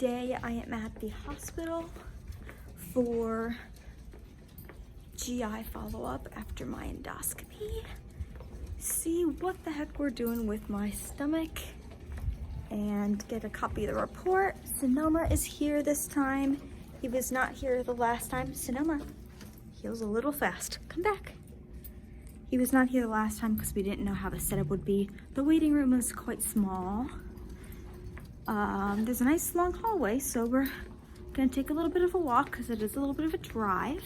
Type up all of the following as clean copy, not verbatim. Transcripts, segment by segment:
Today I am at the hospital for GI follow-up after my endoscopy. See what the heck we're doing with my stomach and get a copy of the report. Sonoma is here this time. He was not here the last time. Sonoma heals a little fast. Come back. He was not here the last time because we didn't know how the setup would be. The waiting room is quite small. There's a nice long hallway, so we're gonna take a little bit of a walk because it is a little bit of a drive.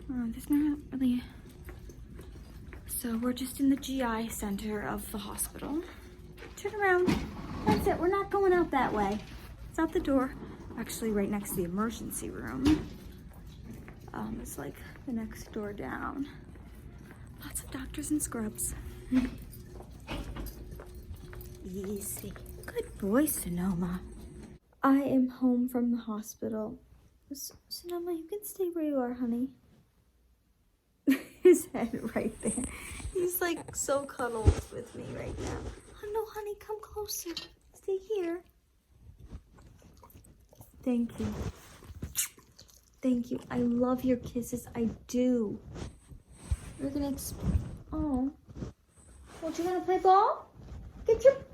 There's not really... So we're just in the GI center of the hospital. Turn around. That's it, we're not going out that way. It's out the door. Actually right next to the emergency room. It's like the next door down. Lots of doctors and scrubs. Easy. Good boy, Sonoma. I am home from the hospital. Sonoma, you can stay where you are, honey. His head right there. He's like so cuddled with me right now. Oh no, honey, come closer. Stay here. Thank you. Thank you. I love your kisses. I do. You're gonna oh. Well, you wanna play ball? Get your earth.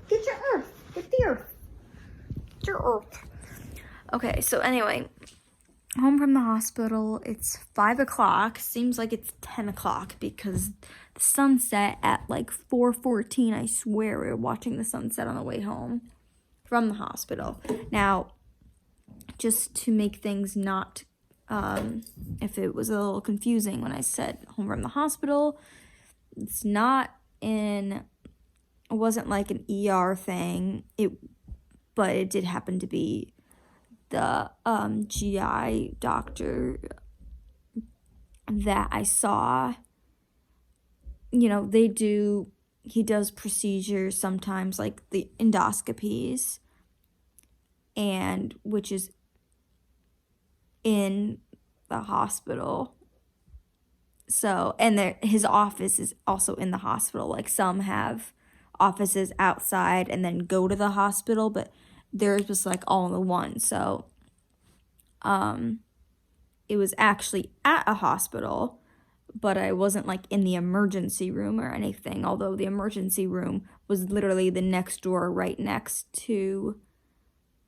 Get the earth. Get your earth. Okay, so anyway, home from the hospital. It's 5 o'clock. Seems like it's 10 o'clock because the sun set at like 4:14. I swear we were watching the sunset on the way home from the hospital. Now, just to make things not, if it was a little confusing when I said home from the hospital, it's not it wasn't like an ER thing, but it did happen to be the GI doctor that I saw. You know, he does procedures sometimes, like the endoscopies, and which is in the hospital. So, and his office is also in the hospital. Like some have offices outside and then go to the hospital, but theirs was like all in the one. So, it was actually at a hospital, but I wasn't like in the emergency room or anything. Although the emergency room was literally the next door, right next to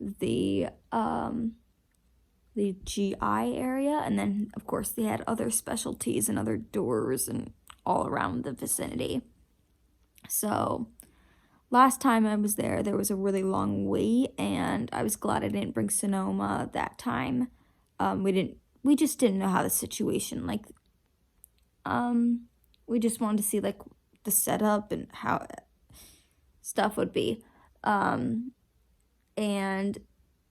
the GI area, and then of course they had other specialties and other doors and all around the vicinity. So last time I was there was a really long wait, and I was glad I didn't bring Sonoma that time. We just didn't know how the situation, like, we just wanted to see like the setup and how stuff would be. And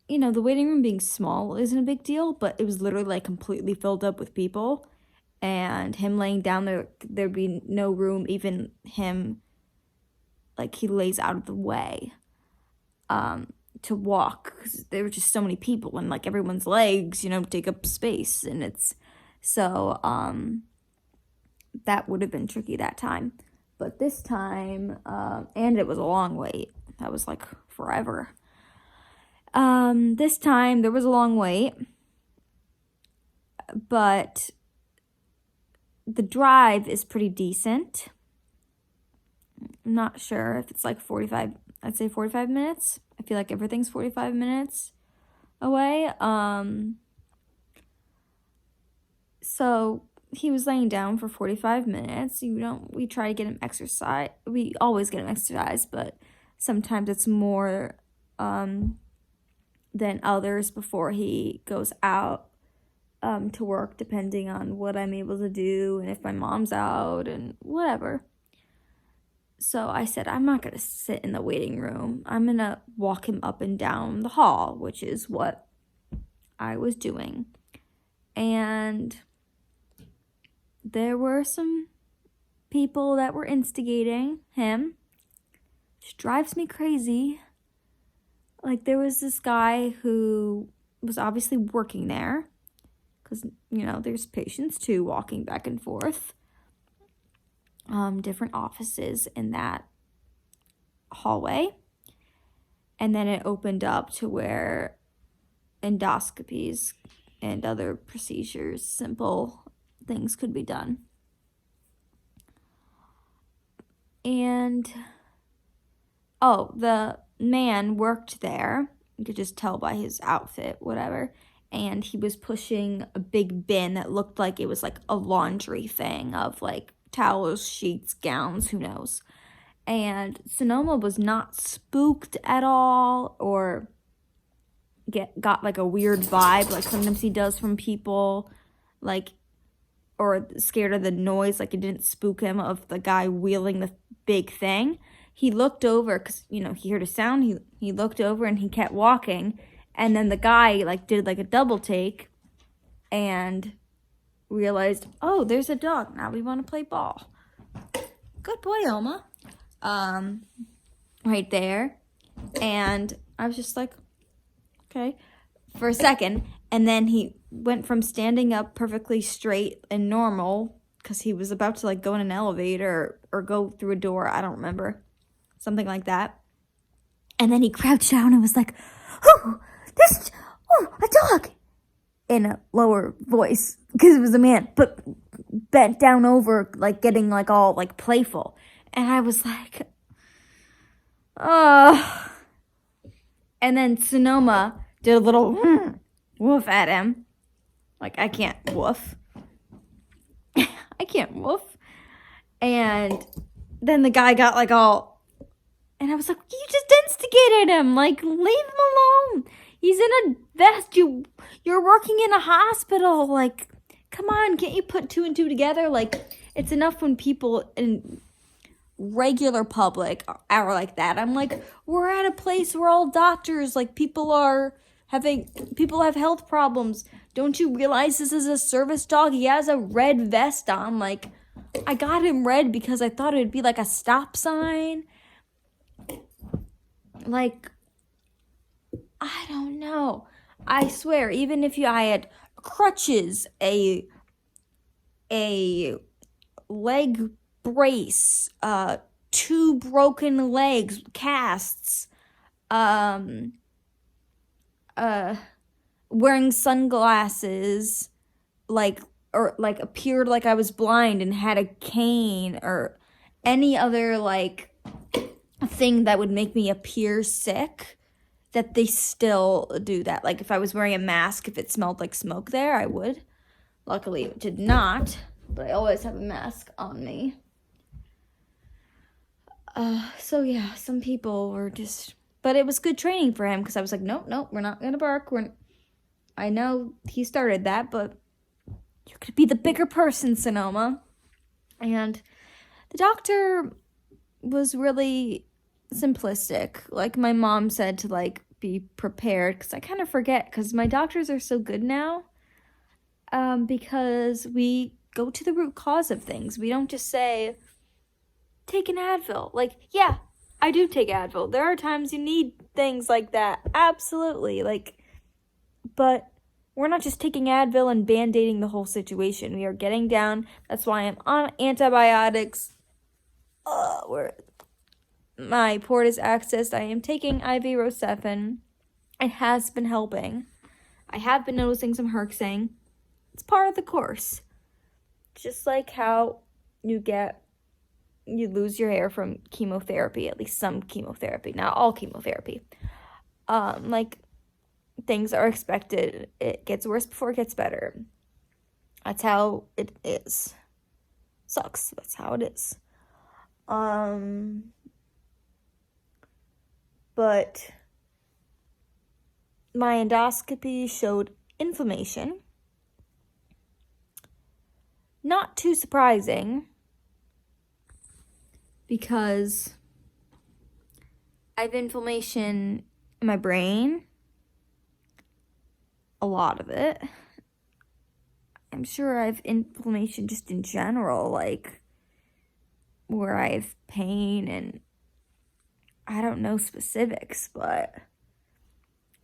you know, the waiting room being small isn't a big deal, but it was literally like completely filled up with people, and him laying down there'd be no room, even him, like he lays out of the way, to walk, because there were just so many people, and like everyone's legs, you know, take up space, and it's, so, that would have been tricky that time. But this time, and it was a long wait. That was like forever. This time there was a long wait, but the drive is pretty decent. I'm not sure if it's like 45, I'd say 45 minutes. I feel like everything's 45 minutes away. So he was laying down for 45 minutes. We try to get him exercise. We always get him exercise, but sometimes it's more, than others before he goes out to work, depending on what I'm able to do and if my mom's out and whatever. So I said, I'm not going to sit in the waiting room. I'm going to walk him up and down the hall, which is what I was doing. And there were some people that were instigating him, which drives me crazy. Like, there was this guy who was obviously working there, because, you know, there's patients too walking back and forth. Different offices in that hallway. And then it opened up to where endoscopies and other procedures, simple things could be done. And, the man worked there. You could just tell by his outfit, whatever. And he was pushing a big bin that looked like it was like a laundry thing of like towels, sheets, gowns, who knows. And Sonoma was not spooked at all or got like a weird vibe like sometimes he does from people, like, or scared of the noise, like it didn't spook him of the guy wheeling the big thing. He looked over because, he heard a sound. He looked over and he kept walking. And then the guy like did like a double take and realized, oh, there's a dog. Now we want to play ball. Good boy, Oma. Right there. And I was just like, okay, for a second. And then he went from standing up perfectly straight and normal, because he was about to like go in an elevator or go through a door. I don't remember. Something like that. And then he crouched down and was like, oh, a dog. In a lower voice, because it was a man, but bent down over, like getting like all like playful. And I was like, oh. And then Sonoma did a little woof at him. Like, I can't woof. I can't woof. And then the guy got like all, and I was like, you just instigated him. Like, leave him alone. He's in a vest. You're working in a hospital. Like, come on, can't you put two and two together? Like, it's enough when people in regular public are like that. I'm like, we're at a place where all doctors, like, people have health problems. Don't you realize this is a service dog? He has a red vest on. Like, I got him red because I thought it would be like a stop sign. Like, I don't know. I swear, even if I had crutches, a leg brace, 2 broken legs, casts, wearing sunglasses, appeared like I was blind and had a cane, or any other thing that would make me appear sick, that they still do that. Like, if I was wearing a mask, if it smelled like smoke there, I would. Luckily, it did not, but I always have a mask on me. So yeah, some people were just, but it was good training for him, because I was like, nope, we're not gonna bark. I know he started that, but you could be the bigger person, Sonoma. And the doctor was really simplistic. Like my mom said, to be prepared, because I kind of forget, because my doctors are so good now, because we go to the root cause of things. We don't just say, take an Advil. Yeah, I do take Advil. There are times you need things like that. Absolutely. But we're not just taking Advil and band-aiding the whole situation. We are getting down. That's why I'm on antibiotics. Where my port is accessed. I am taking IV Rocephin. It has been helping. I have been noticing some herxing. It's part of the course. Just like how you lose your hair from chemotherapy, at least some chemotherapy, not all chemotherapy. Things are expected. It gets worse before it gets better. That's how it is. Sucks. That's how it is. But my endoscopy showed inflammation. Not too surprising, because I have inflammation in my brain. A lot of it. I'm sure I have inflammation just in general, where I have pain, and I don't know specifics, but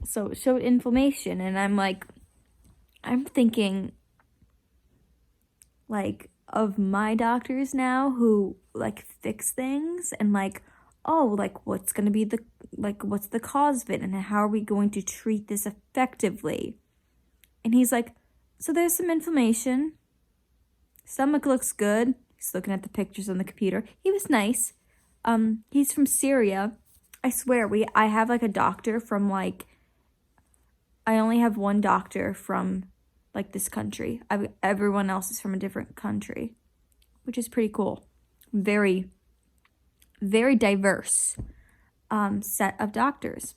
so it showed inflammation, and I'm thinking of my doctors now who fix things, and oh, like, what's the cause of it, and how are we going to treat this effectively? And he's like, so there's some inflammation. Stomach looks good. He's looking at the pictures on the computer. He was nice. He's from Syria. I swear, I have like a doctor from like, I only have one doctor from like this country. Everyone else is from a different country, which is pretty cool. Very, very diverse set of doctors.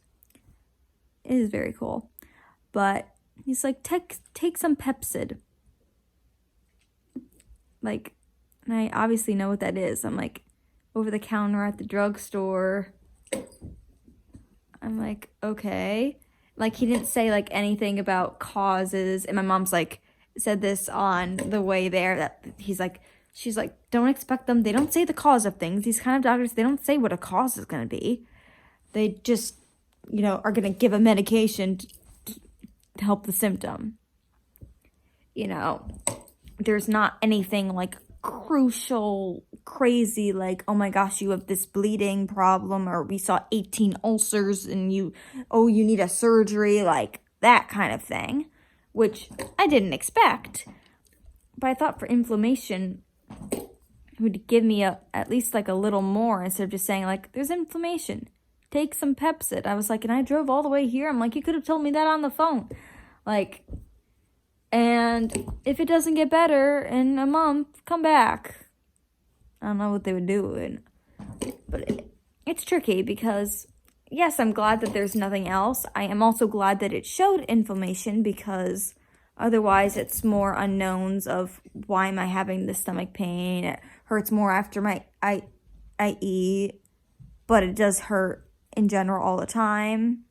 It is very cool. But he's like, take some Pepcid. Like, and I obviously know what that is. I'm like, over the counter at the drugstore. I'm like, okay. Like, he didn't say like anything about causes. And my mom's like, said this on the way there, that she's like, don't expect them. They don't say the cause of things. These kind of doctors, they don't say what a cause is going to be. They just, are going to give a medication to help the symptom. There's not anything like crucial, crazy, like, oh my gosh, you have this bleeding problem, or we saw 18 ulcers and you need a surgery, like that kind of thing, which I didn't expect. But I thought for inflammation, it would give me at least like a little more, instead of just saying like, there's inflammation, take some Pepcid. I was like, and I drove all the way here. I'm like, you could have told me that on the phone. Like, and if it doesn't get better in a month, come back. I don't know what they would do. But it's tricky because, yes, I'm glad that there's nothing else. I am also glad that it showed inflammation, because otherwise it's more unknowns of why am I having this stomach pain. It hurts more after I eat, but it does hurt in general all the time.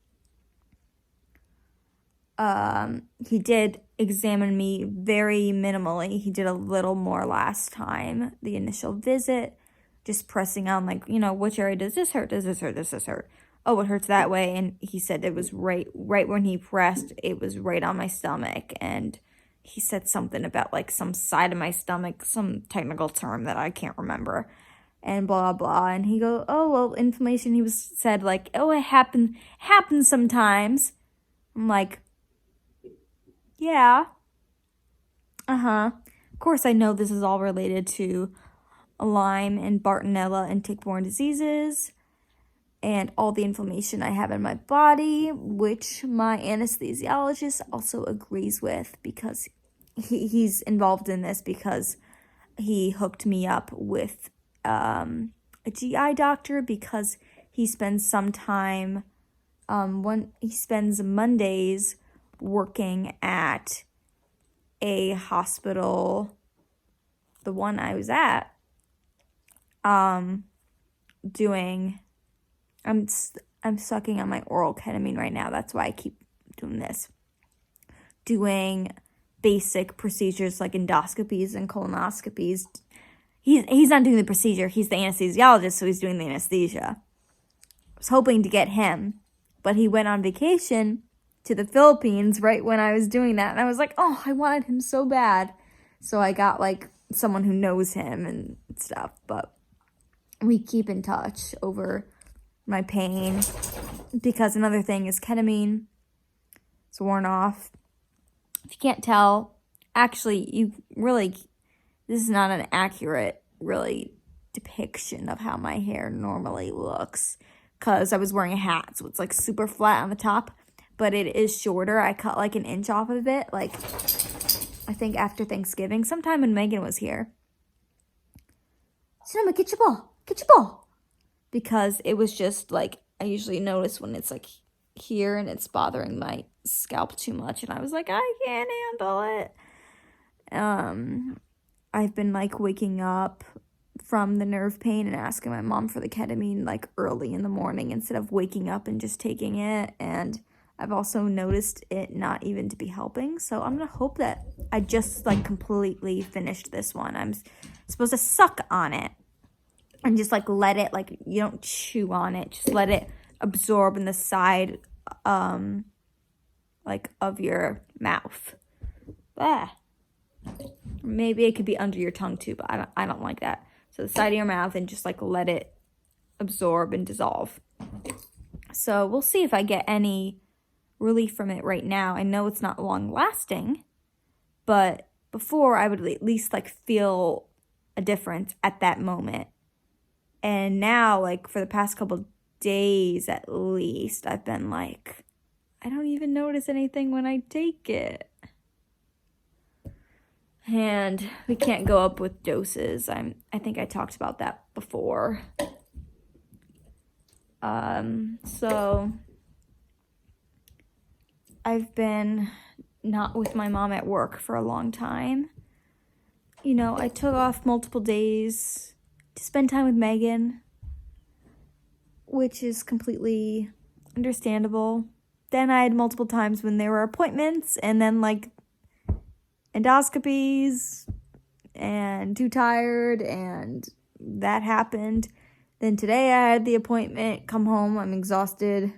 He did examine me very minimally. He did a little more last time, the initial visit, just pressing on like, which area does this hurt? Does this hurt? Does this hurt? Oh, it hurts that way. And he said it was right when he pressed, it was right on my stomach. And he said something about like some side of my stomach, some technical term that I can't remember, and blah, blah. And he goes, oh, well, inflammation. He said like, oh, it happens sometimes. I'm like, yeah. Of course, I know this is all related to Lyme and Bartonella and tick-borne diseases and all the inflammation I have in my body, which my anesthesiologist also agrees with, because he's involved in this because he hooked me up with a GI doctor, because he spends some time, he spends Mondays working at a hospital, the one I was at, doing, I'm sucking on my oral ketamine right now, that's why I keep doing this, doing basic procedures like endoscopies and colonoscopies. He's not doing the procedure, he's the anesthesiologist, so he's doing the anesthesia. I was hoping to get him, but he went on vacation to the Philippines right when I was doing that. And I was like, oh, I wanted him so bad. So I got like someone who knows him and stuff. But we keep in touch over my pain, because another thing is ketamine. It's worn off. If you can't tell, actually, this is not an accurate, really, depiction of how my hair normally looks, because I was wearing a hat, so it's like super flat on the top. But it is shorter. I cut like an inch off of it, like, I think after Thanksgiving, sometime when Megan was here. Sonoma, get your ball. Because it was just like, I usually notice when it's like here and it's bothering my scalp too much, and I was like, I can't handle it. I've been like waking up from the nerve pain and asking my mom for the ketamine like early in the morning instead of waking up and just taking it, and I've also noticed it not even to be helping. So I'm going to hope that I just like completely finished this one. I'm supposed to suck on it and just like let it, like, you don't chew on it. Just let it absorb in the side, like of your mouth. Maybe it could be under your tongue too, but I don't like that. So the side of your mouth, and just like let it absorb and dissolve. So we'll see if I get any relief from it right now. I know it's not long lasting, but before I would at least like feel a difference at that moment. And now, like for the past couple days at least, I've been like, I don't even notice anything when I take it. And we can't go up with doses. I think I talked about that before. So I've been not with my mom at work for a long time. You know, I took off multiple days to spend time with Megan, which is completely understandable. Then I had multiple times when there were appointments and then like endoscopies and too tired, and that happened. Then today I had the appointment, come home, I'm exhausted.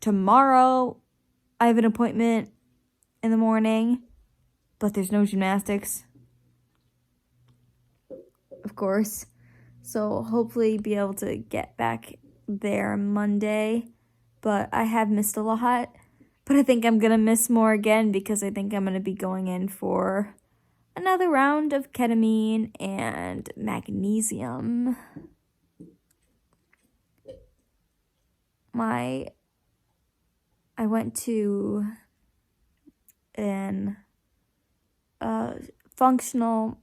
Tomorrow I have an appointment in the morning, but there's no gymnastics, of course. So hopefully be able to get back there Monday. But I have missed a lot. But I think I'm going to miss more again because I think I'm going to be going in for another round of ketamine and magnesium. I went to an functional,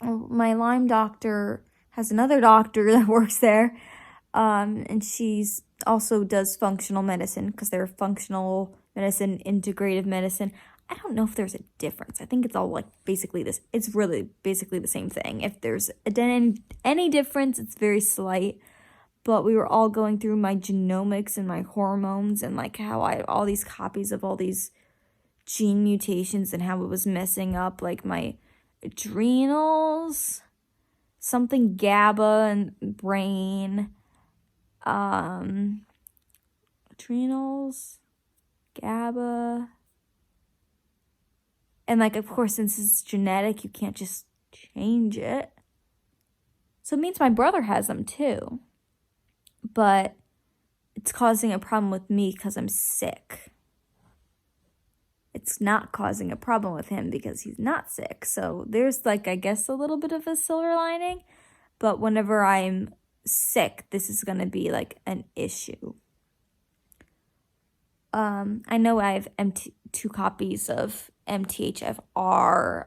my Lyme doctor has another doctor that works there, and she's also does functional medicine because they're functional medicine, integrative medicine. I don't know if there's a difference. I think it's all like basically this. It's really basically the same thing. If there's any difference, it's very slight. But we were all going through my genomics and my hormones and like how I had all these copies of all these gene mutations and how it was messing up like my adrenals, something GABA and brain, adrenals, GABA, and like of course since it's genetic you can't just change it, so it means my brother has them too, but it's causing a problem with me because I'm sick. It's not causing a problem with him because he's not sick. So there's like, I guess, a little bit of a silver lining. But whenever I'm sick, this is going to be like an issue. I know I have 2 copies of MTHFR,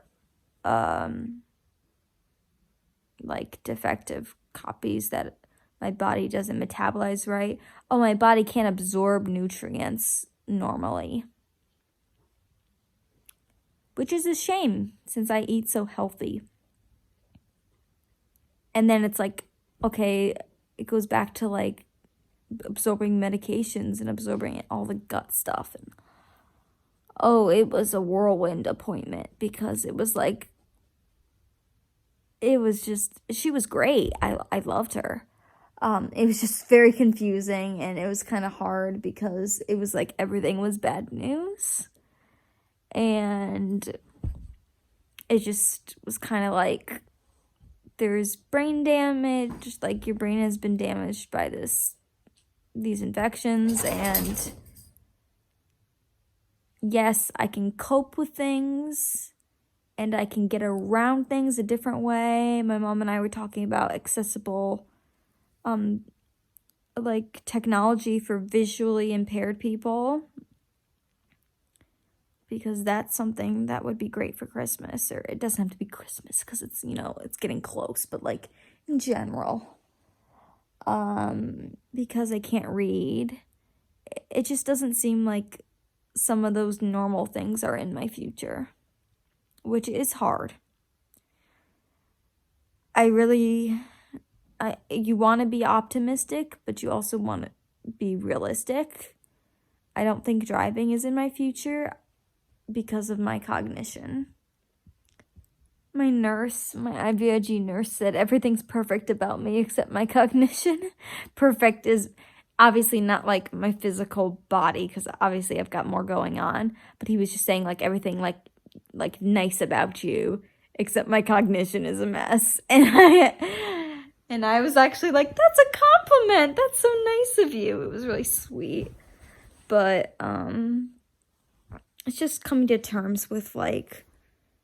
like defective copies that my body doesn't metabolize right. Oh, my body can't absorb nutrients normally, which is a shame since I eat so healthy. And then it's like, okay, it goes back to like absorbing medications and absorbing all the gut stuff. And oh, it was a whirlwind appointment because it was like, it was just, she was great. I loved her. It was just very confusing and it was kind of hard because it was like everything was bad news. And it just was kind of like there's brain damage, just like your brain has been damaged by these infections. And yes, I can cope with things and I can get around things a different way. My mom and I were talking about accessible like technology for visually impaired people, because that's something that would be great for Christmas. Or it doesn't have to be Christmas because it's, you know, it's getting close, but like in general, because I can't read, it just doesn't seem like some of those normal things are in my future, which is hard. You want to be optimistic, but you also want to be realistic. I don't think driving is in my future because of my cognition. My IVIG nurse said everything's perfect about me except my cognition. Perfect is obviously not like my physical body, because obviously I've got more going on, but he was just saying like everything like nice about you except my cognition is a mess. And And I was actually like, that's a compliment. That's so nice of you. It was really sweet. But it's just coming to terms with like,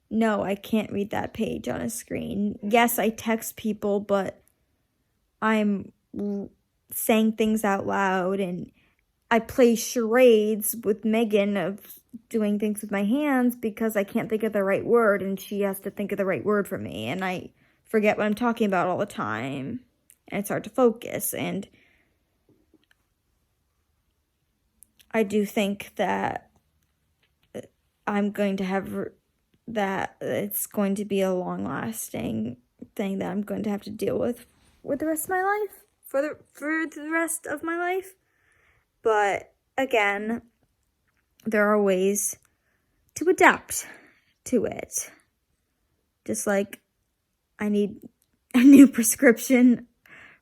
no, I can't read that page on a screen. Yes, I text people, but I'm saying things out loud, and I play charades with Megan of doing things with my hands because I can't think of the right word, and she has to think of the right word for me, and I forget what I'm talking about all the time, and it's hard to focus. And I do think that I'm going to have that it's going to be a long-lasting thing that I'm going to have to deal with the rest of my life, for the rest of my life. But again, there are ways to adapt to it. Just like I need a new prescription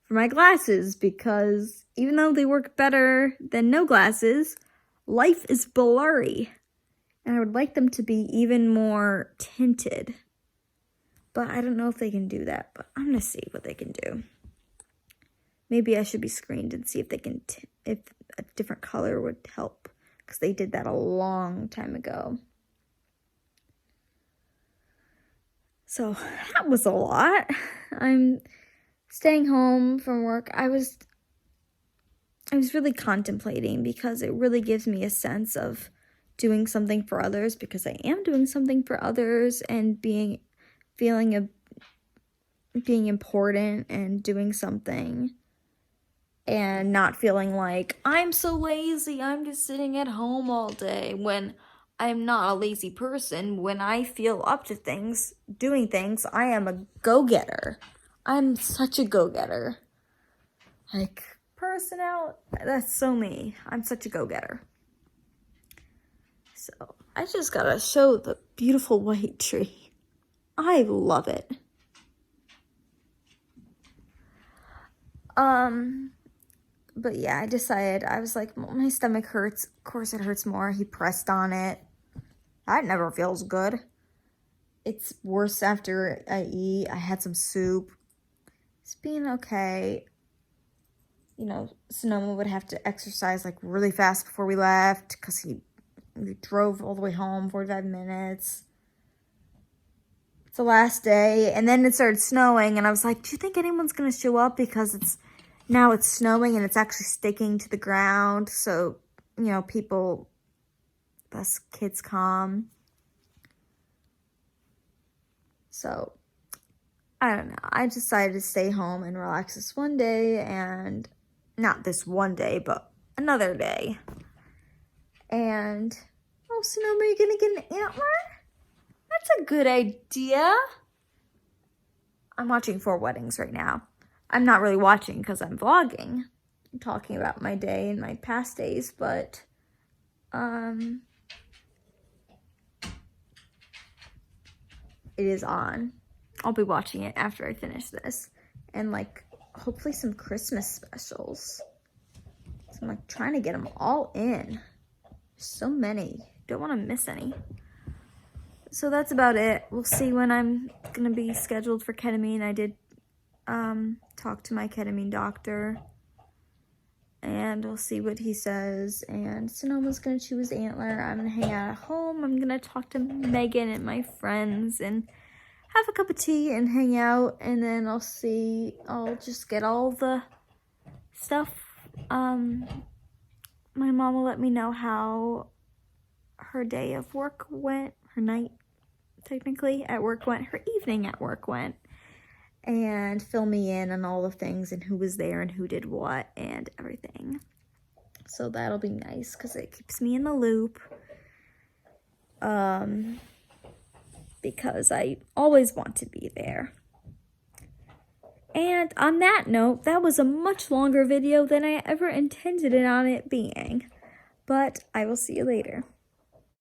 for my glasses, because even though they work better than no glasses, life is blurry. And I would like them to be even more tinted. But I don't know if they can do that. But I'm going to see what they can do. Maybe I should be screened and see if they can, if a different color would help. Because they did that a long time ago. So that was a lot. I'm staying home from work. I was really contemplating, because it really gives me a sense of doing something for others, because I am doing something for others, and being important and doing something, and not feeling like I'm so lazy, I'm just sitting at home all day, when I'm not a lazy person. When I feel up to things, doing things, I am a go-getter. I'm such a go-getter. Like, that's so me. I'm such a go-getter. So, I just gotta show the beautiful white tree. I love it. But yeah, I decided, I was like, my stomach hurts. Of course it hurts more. He pressed on it. That never feels good. It's worse after I eat. I had some soup. It's being okay. You know, Sonoma would have to exercise like really fast before we left, because we drove all the way home, 45 minutes. It's the last day, and then it started snowing, and I was like, do you think anyone's going to show up? Because now it's snowing, and it's actually sticking to the ground, so, you know, us kids come. So, I don't know. I decided to stay home and relax this one day, and not this one day, but another day. And, oh, Sonoma, are you going to get an antler? That's a good idea. I'm watching 4 Weddings right now. I'm not really watching because I'm vlogging. I'm talking about my day and my past days, but it is on. I'll be watching it after I finish this. And like, hopefully some Christmas specials. So I'm like trying to get them all in. So many. Don't want to miss any. So that's about it. We'll see when I'm going to be scheduled for ketamine. I did talk to my ketamine doctor, and we'll see what he says. And Sonoma's going to choose antler. I'm going to hang out at home. I'm going to talk to Megan and my friends and have a cup of tea and hang out. And then I'll just get all the stuff. My mom will let me know how her day of work went, her night technically at work went, her evening at work went, and fill me in on all the things and who was there and who did what and everything. So that'll be nice because it keeps me in the loop. Because I always want to be there. And on that note, that was a much longer video than I ever intended it on it being. But I will see you later.